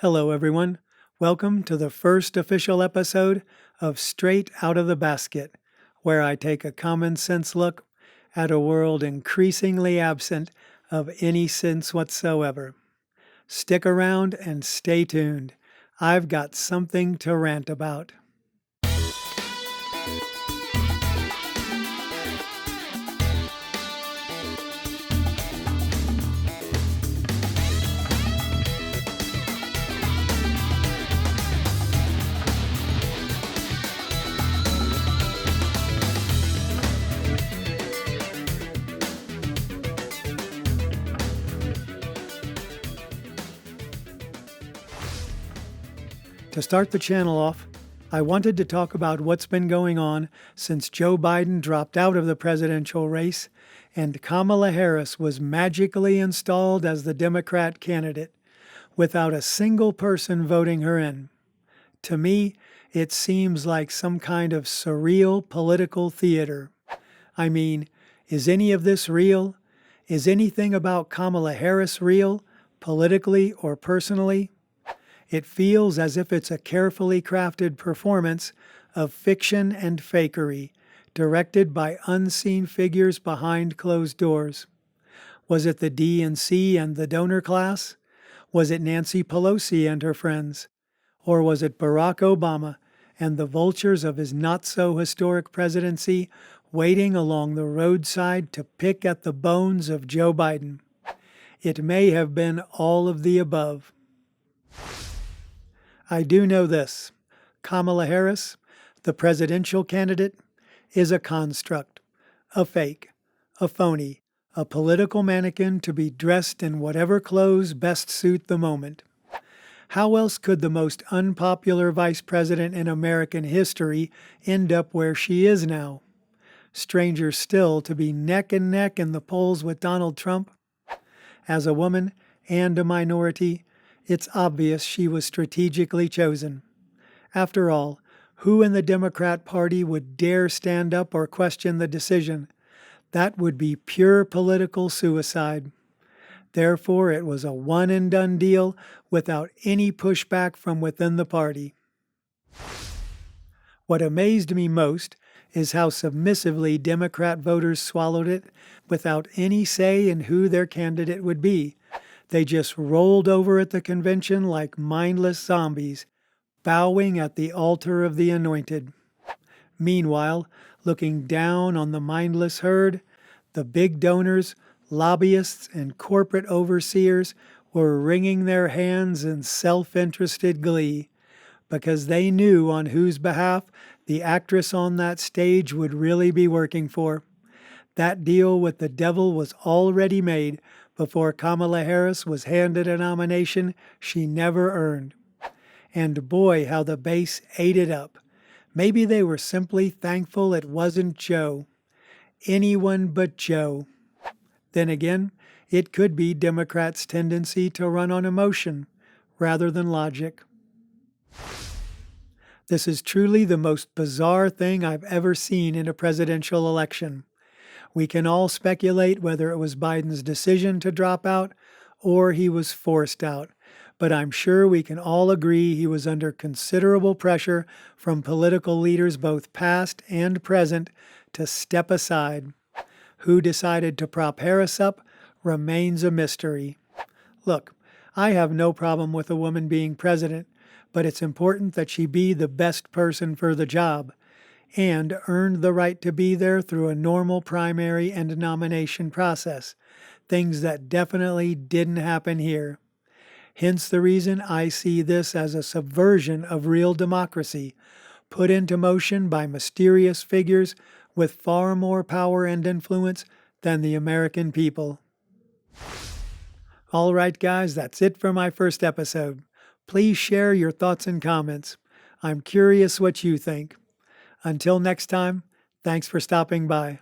Hello, everyone. Welcome to the first official episode of Straight Out of the Basket, where I take a common sense look at a world increasingly absent of any sense whatsoever. Stick around and stay tuned. I've got something to rant about. To start the channel off, I wanted to talk about what's been going on since Joe Biden dropped out of the presidential race and Kamala Harris was magically installed as the Democrat candidate, without a single person voting her in. To me, it seems like some kind of surreal political theater. I mean, is any of this real? Is anything about Kamala Harris real, politically or personally? It feels as if it's a carefully crafted performance of fiction and fakery, directed by unseen figures behind closed doors. Was it the DNC and the donor class? Was it Nancy Pelosi and her friends? Or was it Barack Obama and the vultures of his not-so-historic presidency waiting along the roadside to pick at the bones of Joe Biden? It may have been all of the above. I do know this. Kamala Harris, the presidential candidate, is a construct, a fake, a phony, a political mannequin to be dressed in whatever clothes best suit the moment. How else could the most unpopular vice president in American history end up where she is now? Stranger still to be neck and neck in the polls with Donald Trump. As a woman and a minority, it's obvious she was strategically chosen. After all, who in the Democrat Party would dare stand up or question the decision? That would be pure political suicide. Therefore, it was a one-and-done deal without any pushback from within the party. What amazed me most is how submissively Democrat voters swallowed it without any say in who their candidate would be. They just rolled over at the convention like mindless zombies, bowing at the altar of the anointed. Meanwhile, looking down on the mindless herd, the big donors, lobbyists, and corporate overseers were wringing their hands in self-interested glee, because they knew on whose behalf the actress on that stage would really be working for. That deal with the devil was already made before Kamala Harris was handed a nomination she never earned. And boy, how the base ate it up. Maybe they were simply thankful it wasn't Joe. Anyone but Joe. Then again, it could be Democrats' tendency to run on emotion rather than logic. This is truly the most bizarre thing I've ever seen in a presidential election. We can all speculate whether it was Biden's decision to drop out or he was forced out, but I'm sure we can all agree he was under considerable pressure from political leaders both past and present to step aside. Who decided to prop Harris up remains a mystery. Look, I have no problem with a woman being president, but it's important that she be the best person for the job, and earned the right to be there through a normal primary and nomination process, things that definitely didn't happen here. Hence the reason I see this as a subversion of real democracy, put into motion by mysterious figures with far more power and influence than the American people. All right, guys, that's it for my first episode. Please share your thoughts and comments. I'm curious what you think. Until next time, thanks for stopping by.